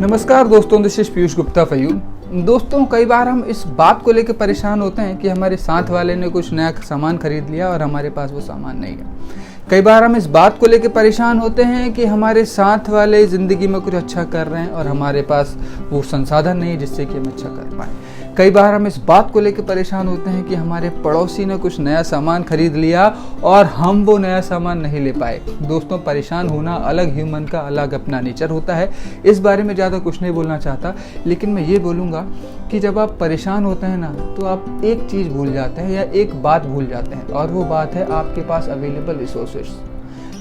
नमस्कार दोस्तों, this is Piyush Gupta for you. दोस्तों, कई बार हम इस बात को लेकर परेशान होते हैं कि हमारे साथ वाले ने कुछ नया सामान खरीद लिया और हमारे पास वो सामान नहीं है। कई बार हम इस बात को लेकर परेशान होते हैं कि हमारे साथ वाले ज़िंदगी में कुछ अच्छा कर रहे हैं और हमारे पास वो संसाधन नहीं जिससे कि हम अच्छा कर पाए। कई बार हम इस बात को लेकर परेशान होते हैं कि हमारे पड़ोसी ने कुछ नया सामान खरीद लिया और हम वो नया सामान नहीं ले पाए। दोस्तों, परेशान होना अलग ह्यूमन का अलग अपना नेचर होता है। इस बारे में ज़्यादा कुछ नहीं बोलना चाहता, लेकिन मैं ये बोलूँगा कि जब आप परेशान होते हैं ना, तो आप एक चीज़ भूल जाते हैं या एक बात भूल जाते हैं, और वो बात है आपके पास अवेलेबल रिसोर्सेस।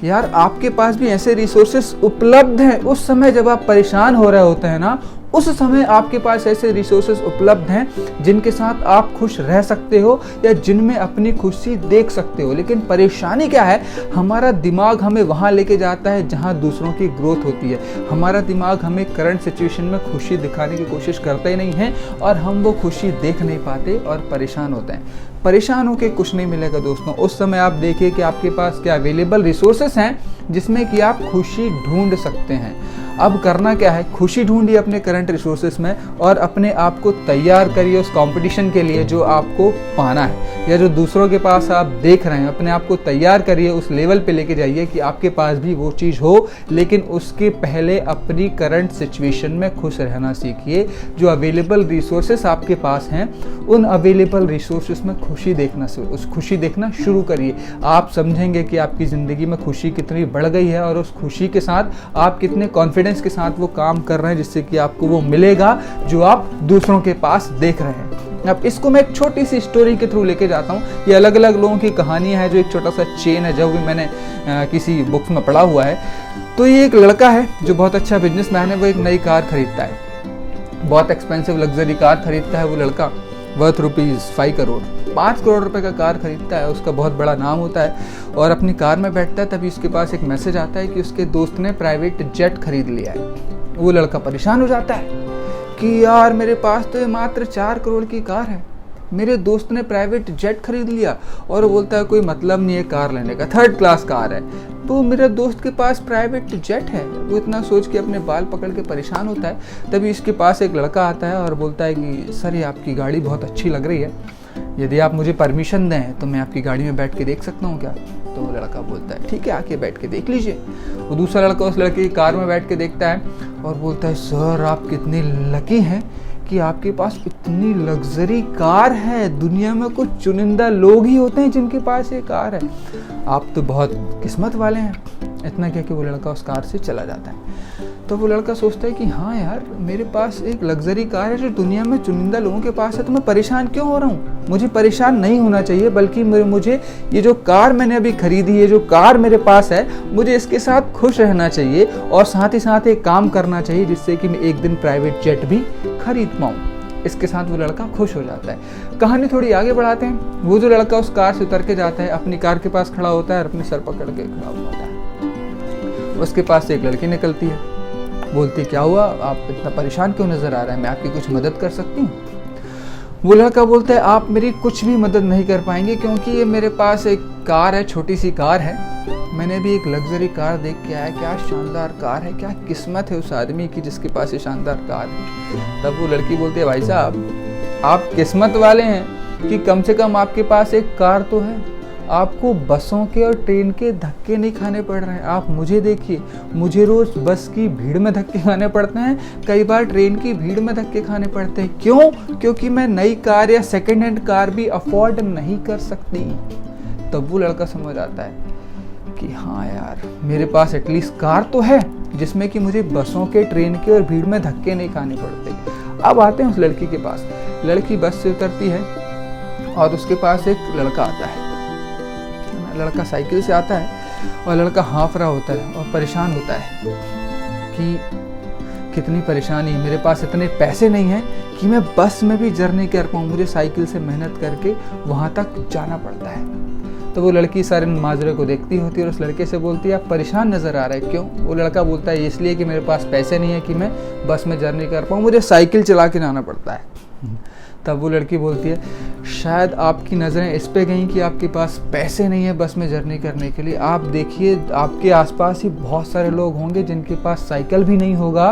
यार, आपके पास भी ऐसे रिसोर्सेस उपलब्ध हैं। उस समय जब आप परेशान हो रहे होते हैं ना, उस समय आपके पास ऐसे रिसोर्सेज उपलब्ध हैं जिनके साथ आप खुश रह सकते हो या जिनमें अपनी खुशी देख सकते हो। लेकिन परेशानी क्या है, हमारा दिमाग हमें वहाँ लेके जाता है जहाँ दूसरों की ग्रोथ होती है। हमारा दिमाग हमें करंट सिचुएशन में खुशी दिखाने की कोशिश करता ही नहीं है और हम वो खुशी देख नहीं पाते और परेशान होते हैं। परेशान होकर कुछ नहीं मिलेगा दोस्तों। उस समय आप देखिए कि आपके पास क्या अवेलेबल रिसोर्सेस हैं जिसमें कि आप खुशी ढूंढ सकते हैं। अब करना क्या है, खुशी ढूंढिए अपने करंट रिसोर्सेस में और अपने आप को तैयार करिए उस कंपटीशन के लिए जो आपको पाना है, या जो दूसरों के पास आप देख रहे हैं। अपने आप को तैयार करिए, उस लेवल पे लेके जाइए कि आपके पास भी वो चीज़ हो, लेकिन उसके पहले अपनी करंट सिचुएशन में खुश रहना सीखिए। जो अवेलेबल रिसोर्सेस आपके पास हैं, उन अवेलेबल रिसोर्सेस में खुशी देखना शुरू करिए। आप समझेंगे कि आपकी ज़िंदगी में खुशी कितनी बढ़ गई है और उस खुशी के साथ आप कितने कॉन्फिडेंस के साथ वो काम कर रहे हैं जिससे कि आपको वो मिलेगा जो आप दूसरों के पास देख रहे हैं। अब इसको मैं एक छोटी सी स्टोरी के थ्रू लेके जाता हूँ। ये अलग अलग लोगों की कहानियाँ है, जो एक छोटा सा चेन है, जो भी मैंने किसी बुक्स में पढ़ा हुआ है। तो ये एक लड़का है जो बहुत अच्छा बिजनेसमैन है। वो एक नई कार खरीदता है, बहुत एक्सपेंसिव लग्जरी कार खरीदता है वो लड़का, वर्थ ₹5 करोड़। 5 करोड़ रुपए का कार खरीदता है, उसका बहुत बड़ा नाम होता है और अपनी कार में बैठता है। तभी उसके पास एक मैसेज आता है कि उसके दोस्त ने प्राइवेट जेट खरीद लिया है। वो लड़का परेशान हो जाता है कि यार, मेरे पास तो ये मात्र 4 करोड़ की कार है, मेरे दोस्त ने प्राइवेट जेट खरीद लिया। और वो बोलता है कोई मतलब नहीं है कार लेने का, 3rd क्लास कार है, तो मेरे दोस्त के पास प्राइवेट जेट है। वो इतना सोच के अपने बाल पकड़ के परेशान होता है। तभी इसके पास एक लड़का आता है और बोलता है कि सर, ये आपकी गाड़ी बहुत अच्छी लग रही है, यदि आप मुझे परमिशन दें तो मैं आपकी गाड़ी में बैठ के देख सकता हूँ क्या? तो वो लड़का बोलता है ठीक है, आके बैठ के देख लीजिए। वो दूसरा लड़का उस लड़के की कार में बैठ के देखता है और बोलता है सर, आप कितने लकी हैं कि आपके पास इतनी लग्जरी कार है। दुनिया में कुछ चुनिंदा लोग ही होते हैं जिनके पास ये कार है, आप तो बहुत किस्मत वाले हैं। इतना कह के वो लड़का उस कार से चला जाता है। तो वो लड़का सोचता है कि हाँ यार, मेरे पास एक लग्जरी कार है जो दुनिया में चुनिंदा लोगों के पास है, तो मैं परेशान क्यों हो रहा हूँ? मुझे परेशान नहीं होना चाहिए, बल्कि मुझे ये जो कार मैंने अभी खरीदी है, जो कार मेरे पास है, मुझे इसके साथ खुश रहना चाहिए और साथ ही साथ एक काम करना चाहिए जिससे कि मैं एक दिन प्राइवेट जेट भी खरीद पाऊँ। इसके साथ वो लड़का खुश हो जाता है। कहानी थोड़ी आगे बढ़ाते हैं। वो जो लड़का उस कार से उतर के जाता है, अपनी कार के पास खड़ा होता है और अपने सर पकड़ के खड़ा होता है। उसके पास से एक लड़की निकलती है, बोलती क्या हुआ, आप इतना परेशान क्यों नजर आ रहा है, मैं आपकी कुछ मदद कर सकती हूँ? वो लड़का बोलता है आप मेरी कुछ भी मदद नहीं कर पाएंगे, क्योंकि ये मेरे पास एक कार है, छोटी सी कार है। मैंने भी एक लग्जरी कार देख के आया, क्या शानदार कार है, क्या किस्मत है उस आदमी की जिसके पास ये शानदार कार है। तब वो लड़की बोलती है भाई साहब, आप किस्मत वाले हैं कि कम से कम आपके पास एक कार तो है, आपको बसों के और ट्रेन के धक्के नहीं खाने पड़ रहे हैं। आप मुझे देखिए, मुझे रोज बस की भीड़ में धक्के खाने पड़ते हैं, कई बार ट्रेन की भीड़ में धक्के खाने पड़ते हैं। क्यों? क्योंकि मैं नई कार या सेकेंड हैंड कार भी अफोर्ड नहीं कर सकती। तब वो लड़का समझ आता है कि हाँ यार, मेरे पास एटलीस्ट कार तो है जिसमें कि मुझे बसों के, ट्रेन के और भीड़ में धक्के नहीं खाने पड़ते। अब आते हैं उस लड़की के पास। लड़की बस से उतरती है और उसके पास एक लड़का आता है। लड़का साइकिल से आता है और लड़का हाँफ रहा होता है और परेशान होता है कि कितनी परेशानी, मेरे पास इतने पैसे नहीं हैं कि मैं बस में भी जर्नी कर पाऊँ, मुझे साइकिल से मेहनत करके वहाँ तक जाना पड़ता है। तो वो लड़की सारे माजरे को देखती होती है और उस लड़के से बोलती है आप परेशान नज़र आ रहे हैं, क्यों? वो लड़का बोलता है इसलिए कि मेरे पास पैसे नहीं है कि मैं बस में जर्नी कर पाऊँ, मुझे साइकिल चला के जाना पड़ता है। तब वो लड़की बोलती है, शायद आपकी नज़रें इस पे गई कि आपके पास पैसे नहीं है बस में जर्नी करने के लिए। आप देखिए आपके आसपास ही बहुत सारे लोग होंगे जिनके पास साइकिल भी नहीं होगा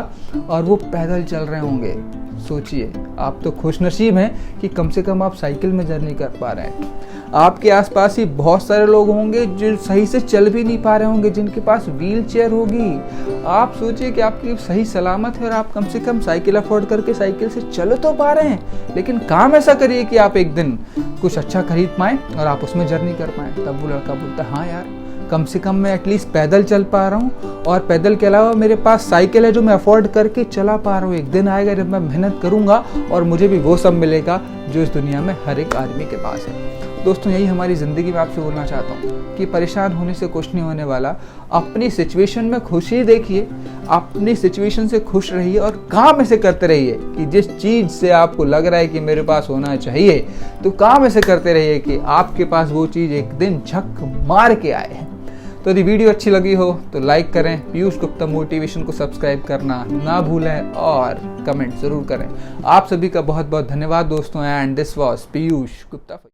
और वो पैदल चल रहे होंगे। सोचिए, आप तो खुशनसीब हैं कि कम से कम आप साइकिल में जर्नी कर पा रहे हैं। आपके आसपास ही बहुत सारे लोग होंगे जो सही से चल भी नहीं पा रहे होंगे, जिनके पास व्हील चेयर होगी। आप सोचिए कि आपकी सही सलामत है और आप कम से कम साइकिल अफोर्ड करके साइकिल से चल तो पा रहे हैं, लेकिन काम ऐसा करिए कि आप एक दिन कुछ अच्छा खरीद पाएं और आप उसमें जर्नी कर पाएं। तब वो लड़का बोलता है, हाँ यार, कम से कम मैं एटलीस्ट पैदल चल पा रहा हूँ और पैदल के अलावा मेरे पास साइकिल है जो मैं अफोर्ड करके चला पा रहा हूँ। एक दिन आएगा जब मैं मेहनत करूँगा और मुझे भी वो सब मिलेगा जो इस दुनिया में हर एक आदमी के पास है। दोस्तों, यही हमारी ज़िंदगी में आपसे बोलना चाहता हूँ कि परेशान होने से कुछ नहीं होने वाला। अपनी सिचुएशन में खुशी देखिए, अपनी सिचुएशन से खुश रहिए और काम ऐसे करते रहिए कि जिस चीज़ से आपको लग रहा है कि मेरे पास होना चाहिए, तो काम ऐसे करते रहिए कि आपके पास वो चीज़ एक दिन झक मार के आए। तो यदि वीडियो अच्छी लगी हो तो लाइक करें, पीयूष गुप्ता मोटिवेशन को सब्सक्राइब करना ना भूलें और कमेंट ज़रूर करें। आप सभी का बहुत बहुत धन्यवाद दोस्तों, and this was Piyush Gupta.